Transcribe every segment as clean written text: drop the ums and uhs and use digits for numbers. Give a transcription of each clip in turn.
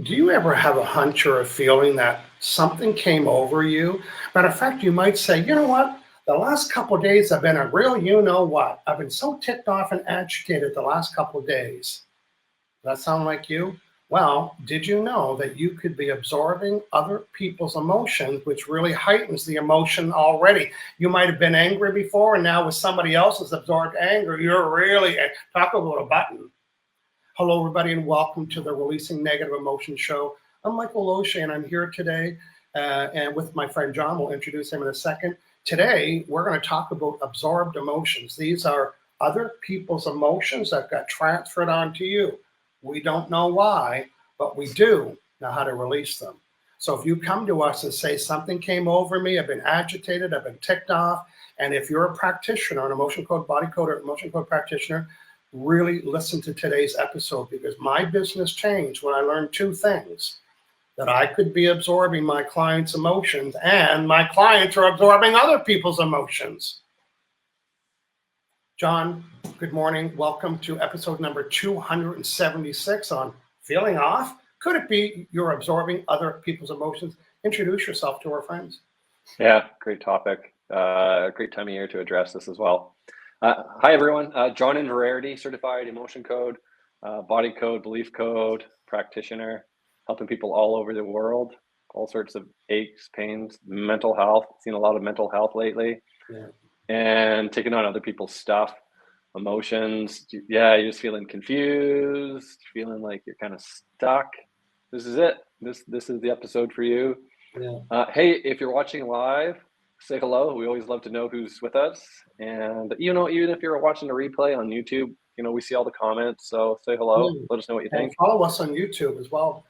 Do you ever have a hunch or a feeling that something came over you? Matter of fact, you might say, you know what? The last couple of days have been a real you know what. I've been so ticked off and agitated the last couple of days. Does that sound like you? Well, did you know that you could be absorbing other people's emotions, which really heightens the emotion already? You might have been angry before, and now with somebody else's absorbed anger, you're really, talk about a button. Hello, everybody, and welcome to the Releasing Negative Emotion Show. I'm Michael Loche, and I'm here today, and with my friend John. We'll introduce him in a second. Today, we're going to talk about absorbed emotions. These are other people's emotions that got transferred onto you. We don't know why, but we do know how to release them. So if you come to us and say, something came over me, I've been agitated, I've been ticked off, and if you're a practitioner, an emotion code, body code, or emotion code practitioner, really listen to today's episode, because my business changed when I learned two things: that I could be absorbing my clients' emotions, and my clients are absorbing other people's emotions. John, good morning. Welcome to episode number 276 on Feeling Off. Could it be you're absorbing other people's emotions? Introduce yourself to our friends. Yeah, great topic. Great time of year to address this as well. Hi, everyone. John in Verarity, certified emotion code, body code, belief code, practitioner, helping people all over the world, all sorts of aches, pains, mental health. Seen a lot of mental health lately, and taking on other people's stuff, emotions. Yeah, you're just feeling confused, feeling like you're kind of stuck. This is it. This is the episode for you. Yeah. Hey, if you're watching live, say hello. We always love to know who's with us. And, even if you're watching the replay on YouTube, we see all the comments. So say hello. Let us know what you think. Follow us on YouTube as well.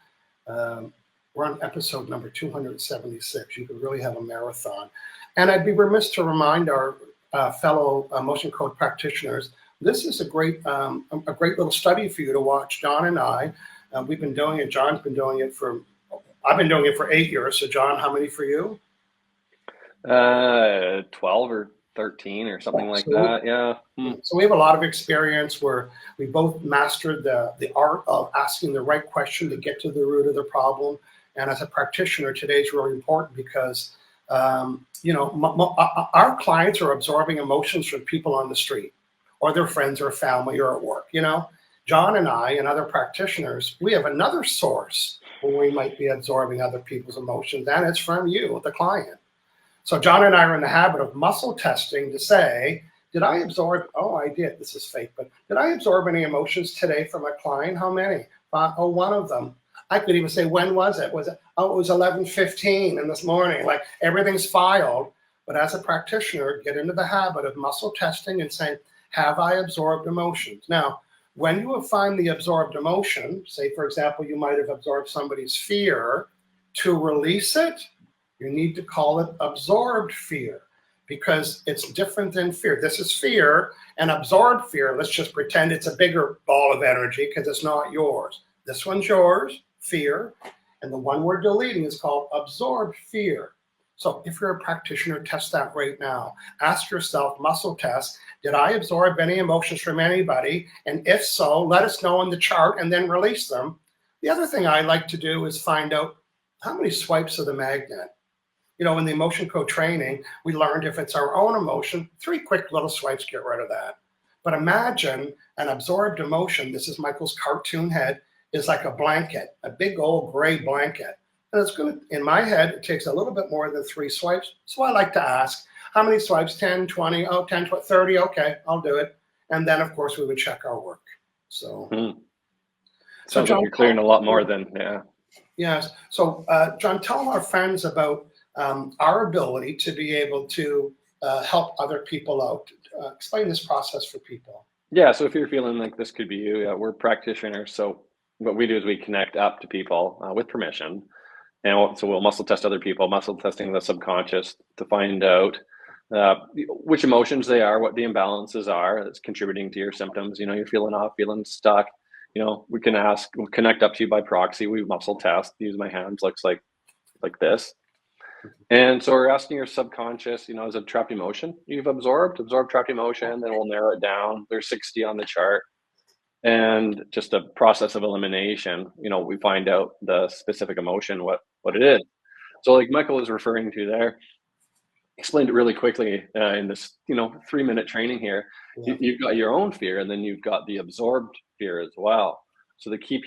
We're on episode number 276. You could really have a marathon. And I'd be remiss to remind our fellow emotion code practitioners, this is a great little study for you to watch. John and I, we've been doing it. John's been doing it I've been doing it for 8 years. So John, how many for you? 12 or 13 or something like that. Yeah. So we have a lot of experience where we both mastered the art of asking the right question to get to the root of the problem. And as a practitioner, today is really important because, our clients are absorbing emotions from people on the street or their friends or family or at work. John and I and other practitioners, we have another source where we might be absorbing other people's emotions, and it's from you, the client. So John and I are in the habit of muscle testing to say, did I absorb, I did, this is fake, but did I absorb any emotions today from a client? How many? One of them. I could even say, when was it? It was 11:15 in this morning. Like, everything's filed. But as a practitioner, get into the habit of muscle testing and saying, have I absorbed emotions? Now, when you find the absorbed emotion, say, for example, you might have absorbed somebody's fear, to release it, you need to call it absorbed fear, because it's different than fear. This is fear, and absorbed fear, let's just pretend it's a bigger ball of energy because it's not yours. This one's yours, fear, and the one we're deleting is called absorbed fear. So if you're a practitioner, test that right now. Ask yourself, muscle test, did I absorb any emotions from anybody? And if so, let us know on the chart and then release them. The other thing I like to do is find out how many swipes of the magnet. In the emotion code training, we learned if it's our own emotion, 3 quick little swipes, get rid of that. But imagine an absorbed emotion. This is Michael's cartoon head, is like a blanket, a big old gray blanket. And it's going to, in my head, it takes a little bit more than 3 swipes. So I like to ask, how many swipes? 10, 20, 10, 20, 30. Okay, I'll do it. And then, of course, we would check our work. So, Sounds like you're clearing a lot more than, yeah. Yes. So, John, tell our friends about our ability to be able to help other people out. Explain this process for people. Yeah, so if you're feeling like this could be you, we're practitioners. So what we do is we connect up to people with permission. And so we'll muscle test other people, muscle testing the subconscious to find out which emotions they are, what the imbalances are that's contributing to your symptoms. You're feeling off, feeling stuck. We can we'll connect up to you by proxy. We muscle test, use my hands, looks like this. And so we're asking your subconscious, is it trapped emotion you've absorbed trapped emotion, then we'll narrow it down. There's 60 on the chart. and just a process of elimination, we find out the specific emotion, what it is. So like Michael was referring to there, explained it really quickly in this 3-minute training here. Yeah. You've got your own fear, and then you've got the absorbed fear as well. So the key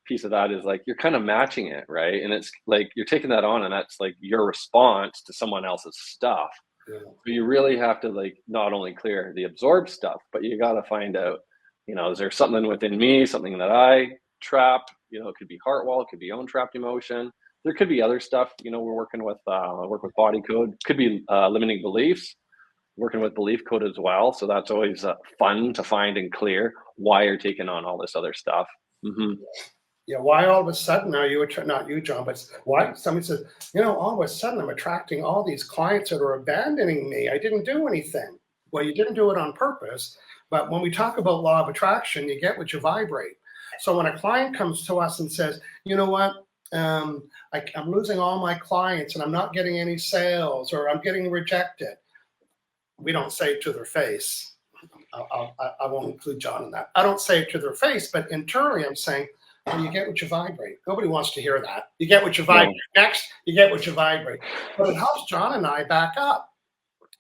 piece of that is like you're kind of matching it, right? And it's like you're taking that on, and that's like your response to someone else's stuff. Yeah. So you really have to like not only clear the absorbed stuff, but you got to find out, is there something within me, something that I trapped? It could be heart wall, it could be own trapped emotion. There could be other stuff. We're working with work with body code. Could be limiting beliefs. Working with belief code as well. So that's always fun to find and clear why you're taking on all this other stuff. Mm-hmm. Yeah, why all of a sudden are you, not you, John, but why somebody says, all of a sudden I'm attracting all these clients that are abandoning me. I didn't do anything. Well, you didn't do it on purpose. But when we talk about law of attraction, you get what you vibrate. So when a client comes to us and says, you know what, I'm losing all my clients and I'm not getting any sales, or I'm getting rejected, we don't say it to their face. I won't include John in that. I don't say it to their face, but internally I'm saying, well, you get what you vibrate. Nobody wants to hear that. You get what you vibrate. Yeah. Next, you get what you vibrate. But it helps John and I back up.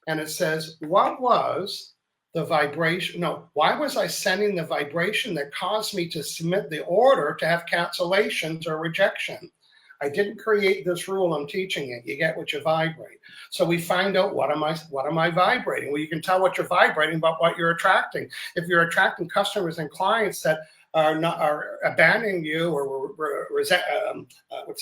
And it says, what was the vibration? No, why was I sending the vibration that caused me to submit the order to have cancellations or rejection? I didn't create this rule. I'm teaching it. You get what you vibrate. So we find out what am I vibrating? Well, you can tell what you're vibrating about what you're attracting. If you're attracting customers and clients that are abandoning you, or what's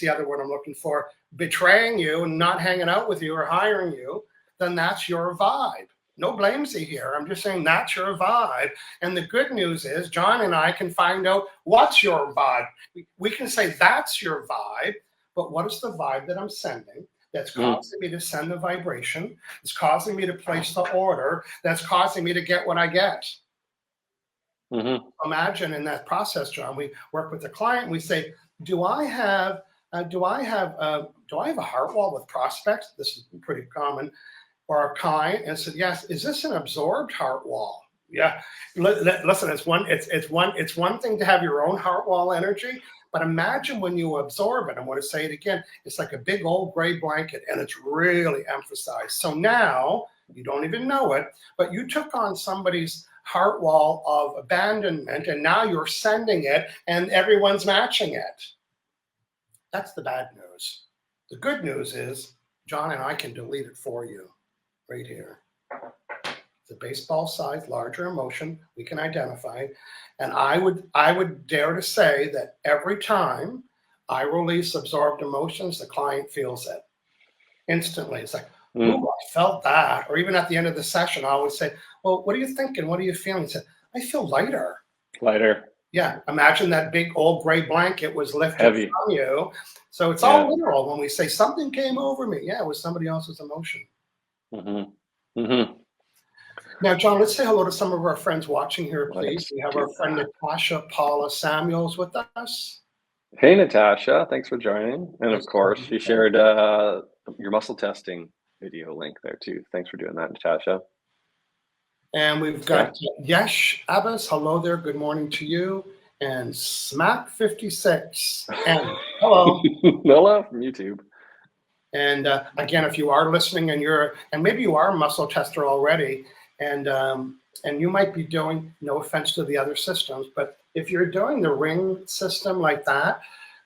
the other word I'm looking for? Betraying you and not hanging out with you or hiring you, then that's your vibe. No blamesy here. I'm just saying that's your vibe. And the good news is John and I can find out what's your vibe. We can say that's your vibe, but what is the vibe that I'm sending that's causing me to send the vibration, that's causing me to place the order, that's causing me to get what I get? Mm-hmm. Imagine in that process, John, we work with the client. We say, do I have a heart wall with prospects? This is pretty common. Or a client and said, yes, is this an absorbed heart wall? Yeah. Listen, it's one thing to have your own heart wall energy, but imagine when you absorb it. I'm going to say it again. It's like a big old gray blanket, and it's really emphasized. So now you don't even know it, but you took on somebody's heart wall of abandonment, and now you're sending it, and everyone's matching it. That's the bad news. The good news is John and I can delete it for you. Right here. The baseball size, larger emotion, we can identify. And I would dare to say that every time I release absorbed emotions, the client feels it instantly. It's like, oh, I felt that. Or even at the end of the session, I always say, well, what are you thinking? What are you feeling? He said, I feel lighter. Lighter. Yeah. Imagine that big old gray blanket was lifted heavy from you. So it's all literal when we say something came over me. Yeah, it was somebody else's emotion. Mm-hmm. Mm-hmm. Now, John, let's say hello to some of our friends watching here, please. We have our friend Natasha Paula Samuels with us. Hey, Natasha. Thanks for joining. And of course, you shared your muscle testing video link there too. Thanks for doing that, Natasha. And we've got Yesh Abbas. Hello there. Good morning to you. And Smack56. And hello. Hello from YouTube. And again, if you are listening and maybe you are a muscle tester already, and you might be doing, no offense to the other systems, but if you're doing the ring system like that,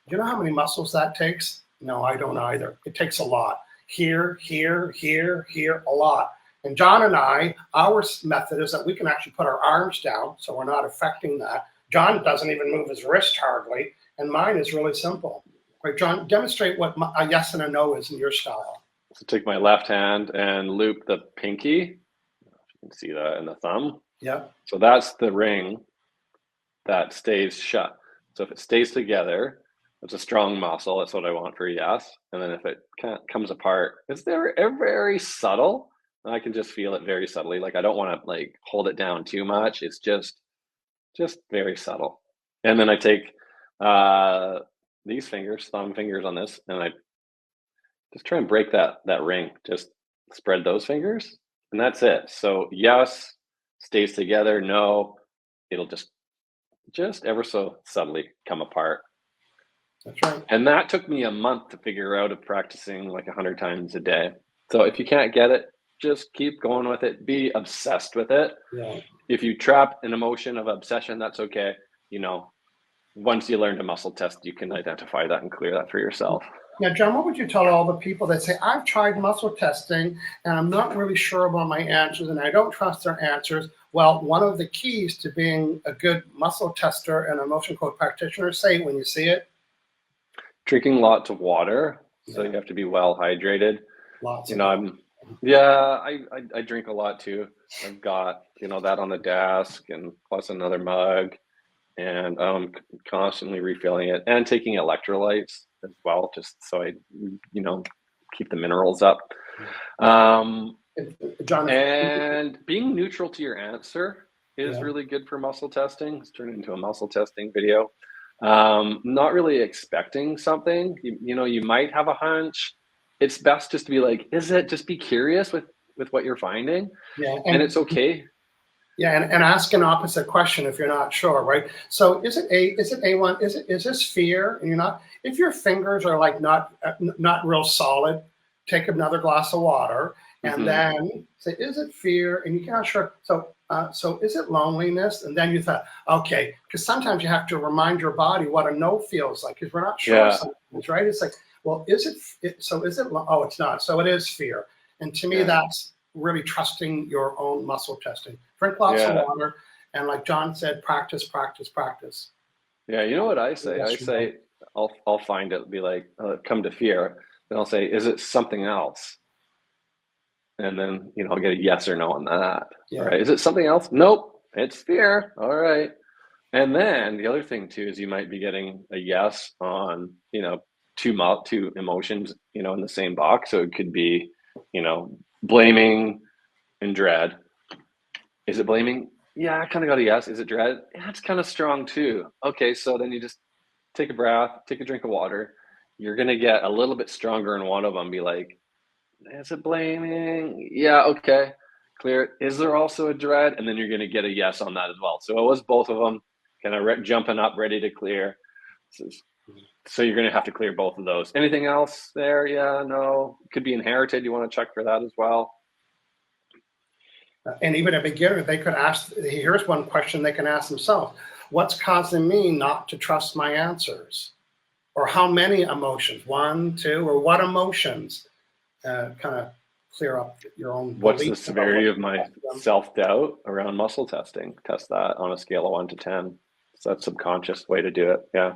do you know how many muscles that takes? No, I don't either. It takes a lot. Here, a lot. And John and I, our method is that we can actually put our arms down, so we're not affecting that. John doesn't even move his wrist hardly, and mine is really simple. Right, John, demonstrate what a yes and a no is in your style. So take my left hand and loop the pinky. If you can see that in the thumb. Yeah. So that's the ring that stays shut. So if it stays together, it's a strong muscle. That's what I want for yes. And then if it comes apart, it's very subtle. And I can just feel it very subtly. Like I don't want to like hold it down too much. It's just very subtle. And then I take these fingers, thumb fingers on this, and I just try and break that ring. Just spread those fingers, and that's it. So yes stays together. No, it'll just just ever so subtly come apart. That's right. And that took me a month to figure out of practicing like 100 times a day. So if you can't get it, just keep going with it. Be obsessed with it. Yeah. If you trap an emotion of obsession, that's okay. You know, once you learn to muscle test, you can identify that and clear that for yourself. Now, John, what would you tell all the people that say, I've tried muscle testing and I'm not really sure about my answers and I don't trust their answers? Well, one of the keys to being a good muscle tester and emotion code practitioner, say when you see it. Drinking lots of water. So Yeah. you have to be well hydrated. Lots You of know, I drink a lot too. I've got, that on the desk and plus another mug, and I'm constantly refilling it and taking electrolytes as well, just so I, keep the minerals up. John, And being neutral to your answer is Yeah. really good for muscle testing. It's turned into a muscle testing video. Not really expecting something. You might have a hunch. It's best just to be like, just be curious with what you're finding, yeah, and it's okay. Yeah, and ask an opposite question if you're not sure, right? So is it A1? Is this fear? And you're not. If your fingers are like not real solid, take another glass of water and then say, is it fear? And you're not sure. So is it loneliness? And then you thought, okay, because sometimes you have to remind your body what a no feels like because we're not sure sometimes, right? It's like, well, is it? So is it? Oh, it's not. So it is fear. And to me, that's really trusting your own muscle testing. Drink lots of water, and like John said, practice, practice, practice. Yeah, you know what I say? I say I'll find it, be like, come to fear. Then I'll say, is it something else? And then I'll get a yes or no on that. Yeah. All right. Is it something else? Nope. It's fear. All right. And then the other thing too is you might be getting a yes on two emotions in the same box. So it could be blaming and dread. Is it blaming? Yeah, I kind of got a yes. Is it dread? Yeah, it's kind of strong too. Okay, so then you just take a breath, take a drink of water. You're gonna get a little bit stronger in one of them. Be like, is it blaming? Yeah, okay, clear it. Is there also a dread? And then you're gonna get a yes on that as well. So it was both of them, kind of jumping up, ready to clear. So you're gonna have to clear both of those. Anything else there? Yeah, no. Could be inherited. You want to check for that as well. And even a beginner, they could ask, here's one question they can ask themselves. What's causing me not to trust my answers? Or how many emotions? 1, 2, or what emotions? Kind of clear up your own. What's the severity of my self-doubt around muscle testing? Test that on a scale of 1 to 10. So that's a subconscious way to do it. Yeah.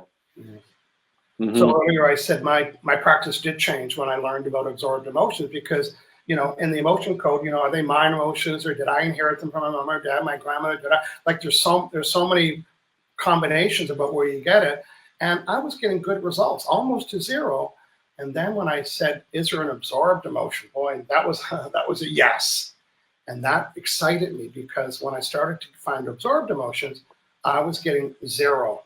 So earlier I said my practice did change when I learned about absorbed emotions because in the emotion code, are they mine emotions or did I inherit them from my mom or dad, my grandmother? There's so many combinations about where you get it. And I was getting good results, almost to 0. And then when I said, is there an absorbed emotion? Boy, that was a yes. And that excited me because when I started to find absorbed emotions, I was getting 0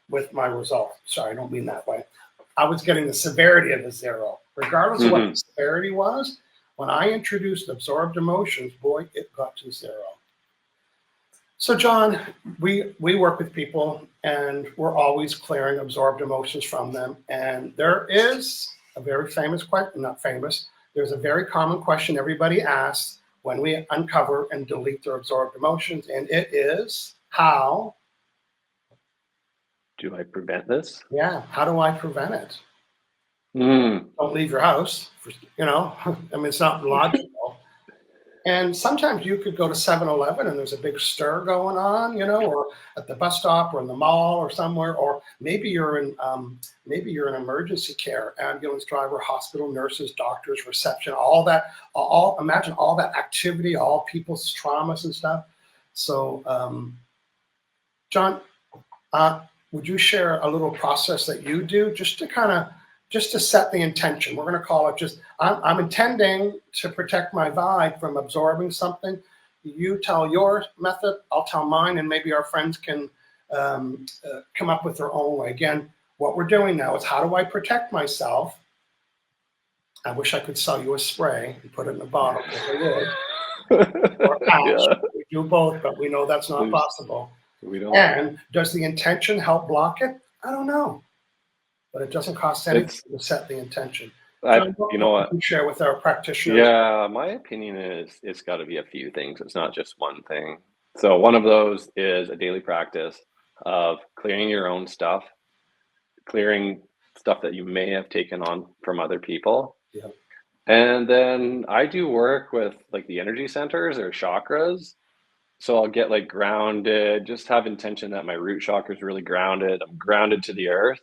with my result. Sorry, I don't mean that way. I was getting the severity of the 0. Regardless of what the severity was, when I introduced absorbed emotions, boy, it got to 0. So, John, we work with people, and we're always clearing absorbed emotions from them. And there is a very famous question, not famous, there's a very common question everybody asks when we uncover and delete their absorbed emotions, and it is, how do I prevent this? Yeah, how do I prevent it? Don't leave your house, I mean, it's not logical. And sometimes you could go to 7-Eleven and there's a big stir going on, or at the bus stop or in the mall or somewhere, or maybe you're in emergency care, ambulance driver, hospital nurses, doctors, reception, all that, imagine all that activity, all people's traumas and stuff. So, John, would you share a little process that you do just to set the intention? We're going to call it I'm intending to protect my vibe from absorbing something. You tell your method, I'll tell mine, and maybe our friends can come up with their own way. Again, what we're doing now is how do I protect myself? I wish I could sell you a spray and put it in a bottle because I would. Or a patch. We do both, but we know that's not possible. We don't. And does the intention help block it? I don't know. But it doesn't cost anything to set the intention. John, You know what? You share with our practitioners. Yeah, my opinion is it's got to be a few things. It's not just one thing. So one of those is a daily practice of clearing your own stuff, clearing stuff that you may have taken on from other people. Yeah. And then I do work with like the energy centers or chakras. So I'll get like grounded, just have intention that my root chakra is really grounded. I'm grounded to the earth.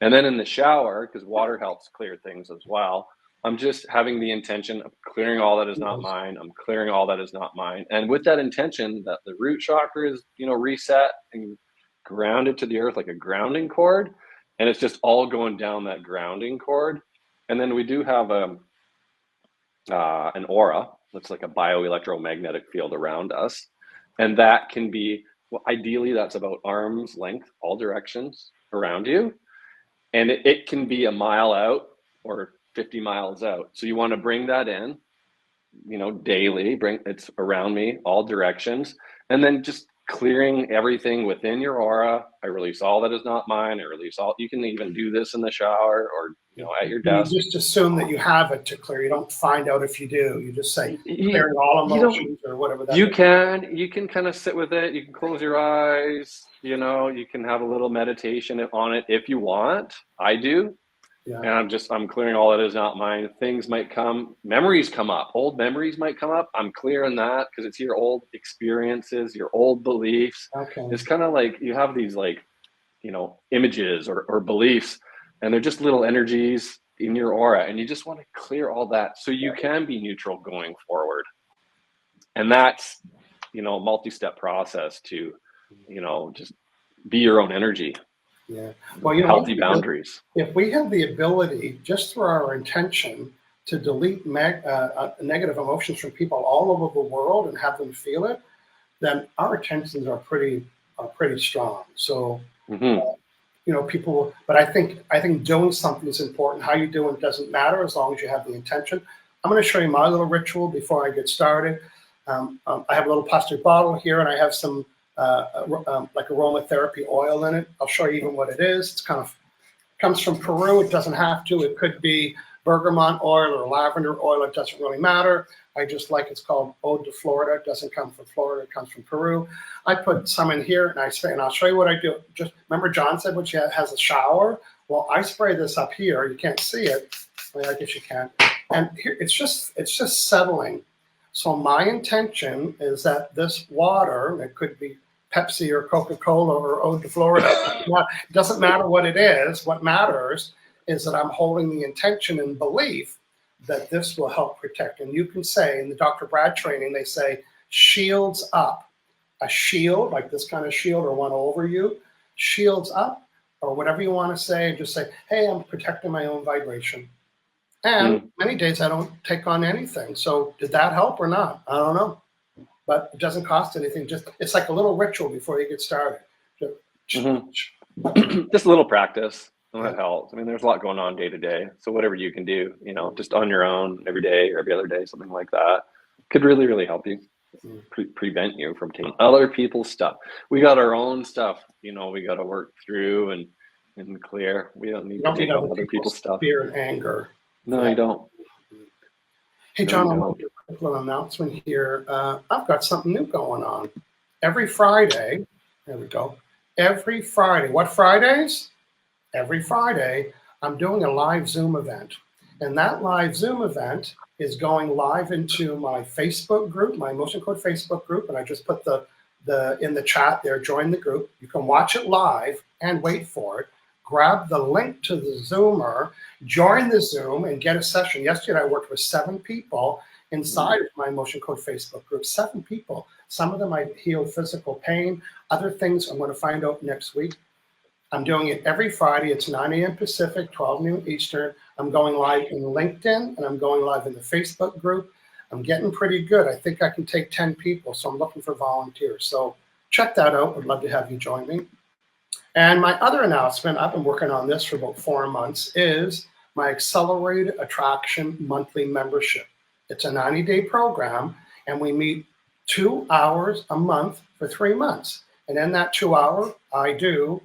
And then in the shower, because water helps clear things as well, I'm just having the intention of clearing all that is not mine. I'm clearing all that is not mine. And with that intention that the root chakra is, reset and grounded to the earth like a grounding cord. And it's just all going down that grounding cord. And then we do have an aura. That's like a bioelectromagnetic field around us. And that can be, well, ideally, that's about arm's length, all directions around you. And it can be a mile out or 50 miles out. So you want to bring that in, daily, it's around me, all directions. And then just clearing everything within your aura. I release all that is not mine. I release all, you can even do this in the shower or, at your desk. You just assume that you have it to clear. You don't find out if you do. You just say, clearing all emotions or whatever that you is. You can kind of sit with it. You can close your eyes, you can have a little meditation on it if you want. I do. Yeah. And I'm clearing all that is not mine. Things might come, memories come up, old memories might come up. I'm clearing that because it's your old experiences, your old beliefs. Okay. It's kind of like you have these images or beliefs, and they're just little energies in your aura, and you just want to clear all that so you can be neutral going forward. And that's, a multi-step process to, just be your own energy. Yeah. Well, healthy boundaries. If we have the ability, just through our intention, to delete negative emotions from people all over the world and have them feel it, then our intentions are pretty strong. So, people. But I think doing something is important. How you do it doesn't matter as long as you have the intention. I'm going to show you my little ritual before I get started. I have a little plastic bottle here, and I have some. Like aromatherapy oil in it. I'll show you even what it is. It's comes from Peru. It doesn't have to. It could be bergamot oil or lavender oil. It doesn't really matter. It's called Ode to Florida. It doesn't come from Florida. It comes from Peru. I put some in here and I spray, and I'll show you what I do. Just remember John said when she has a shower. Well, I spray this up here. You can't see it. Well, I guess you can. And here it's just settling. So my intention is that this water, it could be Pepsi or Coca-Cola or Ode to Florida, it doesn't matter what it is. What matters is that I'm holding the intention and belief that this will help protect. And you can say, in the Dr. Brad training, they say, shields up. A shield, like this kind of shield or one over you, shields up, or whatever you want to say, just say, hey, I'm protecting my own vibration. And many days I don't take on anything. So did that help or not? I don't know. But it doesn't cost anything. It's like a little ritual before you get started. Just a little practice. And that helps. I mean, there's a lot going on day to day. So whatever you can do, just on your own every day or every other day, something like that could really, really help you. Prevent you from taking other people's stuff. We got our own stuff, we got to work through and clear. We don't need to take on other people's stuff. Fear and anger. No, you don't. Hey, John, I want to do a quick little announcement here. I've got something new going on. Every Friday, there we go. Every Friday. What Fridays? Every Friday, I'm doing a live Zoom event. And that live Zoom event is going live into my Facebook group, my Emotion Code Facebook group. And I just put in the chat there, join the group. You can watch it live and wait for it. Grab the link to the Zoomer, join the Zoom, and get a session. Yesterday, I worked with 7 people inside of my Emotion Code Facebook group. 7 people. Some of them I healed physical pain. Other things I'm going to find out next week. I'm doing it every Friday. It's 9 a.m. Pacific, 12 noon Eastern. I'm going live in LinkedIn, and I'm going live in the Facebook group. I'm getting pretty good. I think I can take 10 people, so I'm looking for volunteers. So check that out. Would love to have you join me. And my other announcement, I've been working on this for about 4 months, is my Accelerated Attraction Monthly Membership. It's a 90-day program, and we meet 2 hours a month for 3 months. And in that 2 hour, I do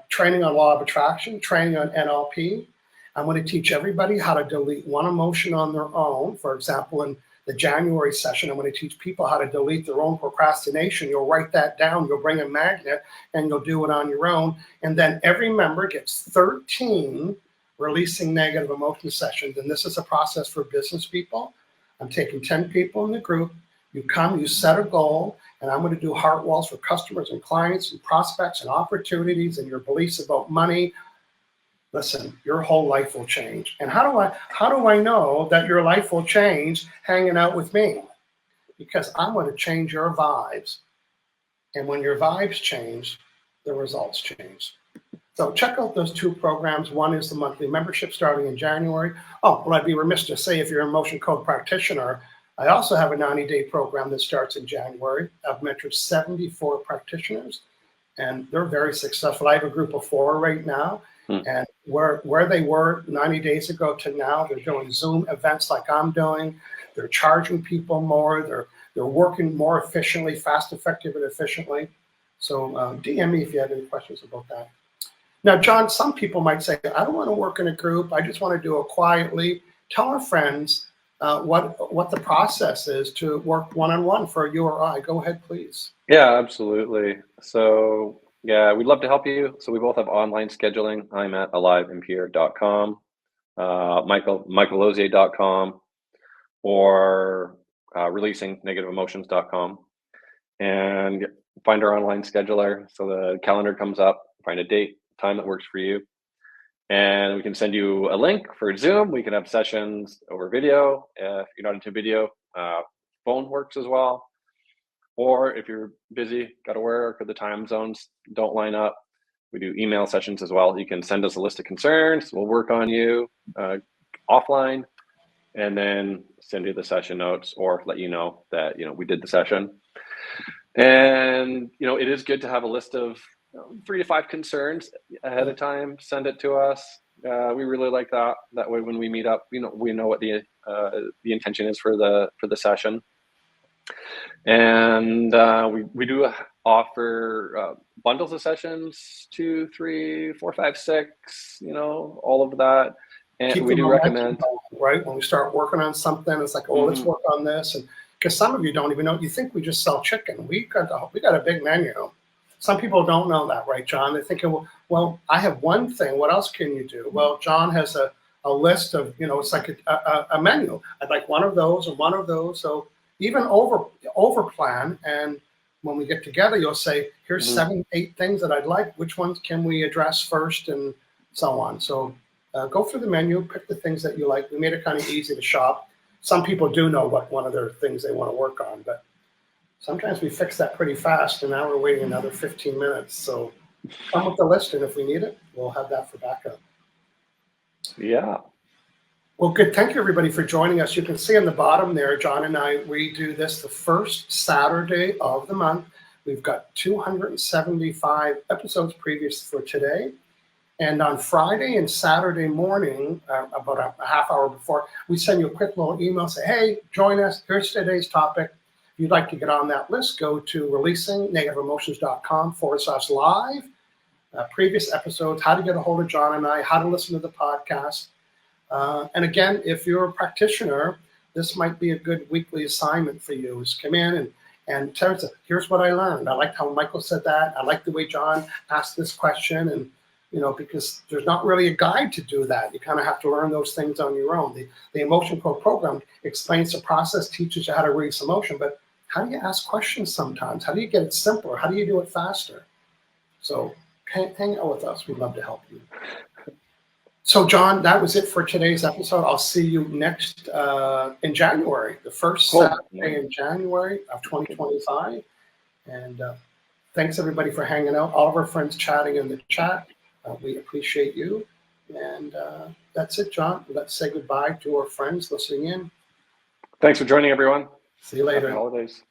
training on law of attraction, training on NLP. I'm going to teach everybody how to delete one emotion on their own. For example, in the January session, I'm going to teach people how to delete their own procrastination. You'll write that down, you'll bring a magnet, and you'll do it on your own. And then every member gets 13 releasing negative emotion sessions. And this is a process for business people. I'm taking 10 people in the group. You come, you set a goal, and I'm going to do heart walls for customers and clients and prospects and opportunities and your beliefs about money. Listen, your whole life will change. And how do I know that your life will change hanging out with me? Because I'm going to change your vibes. And when your vibes change, the results change. So check out those two programs. One is the monthly membership starting in January. Oh, well, I'd be remiss to say if you're a Emotion Code practitioner, I also have a 90-day program that starts in January. I've mentored 74 practitioners, and they're very successful. I have a group of 4 right now, and where they were 90 days ago to now, they're doing Zoom events like I'm doing. They're charging people more. They're working more efficiently, fast, effective, and efficiently. So DM me if you have any questions about that. Now, John, some people might say, I don't want to work in a group. I just want to do it quietly. Tell our friends what the process is to work one-on-one for you or I. Go ahead, please. Yeah, absolutely. So yeah, we'd love to help you. So we both have online scheduling. I'm at aliveimpure.com, michaelozier.com, or releasingnegativeemotions.com, and find our online scheduler. So the calendar comes up, find a date, time that works for you. And we can send you a link for Zoom. We can have sessions over video. If you're not into video, phone works as well. Or if you're busy, got to work, or the time zones don't line up, we do email sessions as well. You can send us a list of concerns. We'll work on you offline, and then send you the session notes or let you know that we did the session. And it is good to have a list of 3 to 5 concerns ahead of time. Send it to us. We really like that. That way, when we meet up, we know what the intention is for the session. And we do offer bundles of sessions, 2, 3, 4, 5, 6. All of that. And we do recommend, right, when we start working on something, it's like, oh, let's work on this, and because some of you don't even know. You think we just sell chicken. We got a big menu. Some people don't know that, right, John? They're thinking, well, I have one thing. What else can you do? Well, John has a list of, it's like a menu. I'd like one of those and one of those. So even over plan. And when we get together, you'll say, here's 7, 8 things that I'd like. Which ones can we address first, and so on. So go through the menu, pick the things that you like. We made it kind of easy to shop. Some people do know what one of their things they want to work on, but sometimes we fix that pretty fast, and now we're waiting another 15 minutes. So come with the list, and if we need it, we'll have that for backup. Yeah. Well, good. Thank you, everybody, for joining us. You can see on the bottom there, John and I, we do this the first Saturday of the month. We've got 275 episodes previous for today. And on Friday and Saturday morning, about a half hour before, we send you a quick little email, say, hey, join us. Here's today's topic. If you'd like to get on that list, go to releasingnegativeemotions.com/live. Previous episodes, how to get a hold of John and I, how to listen to the podcast. And again, if you're a practitioner, this might be a good weekly assignment for you, is come in and tell us, here's what I learned. I liked how Michael said that. I like the way John asked this question. And because there's not really a guide to do that. You kind of have to learn those things on your own. The Emotion Code program explains the process, teaches you how to release emotion, but how do you ask questions sometimes? How do you get it simpler? How do you do it faster? So hang out with us. We'd love to help you. So, John, that was it for today's episode. I'll see you next in January, the first Saturday in January of 2025. And thanks, everybody, for hanging out. All of our friends chatting in the chat. We appreciate you. And that's it, John. Let's say goodbye to our friends listening in. Thanks for joining, everyone. See you later. Happy holidays.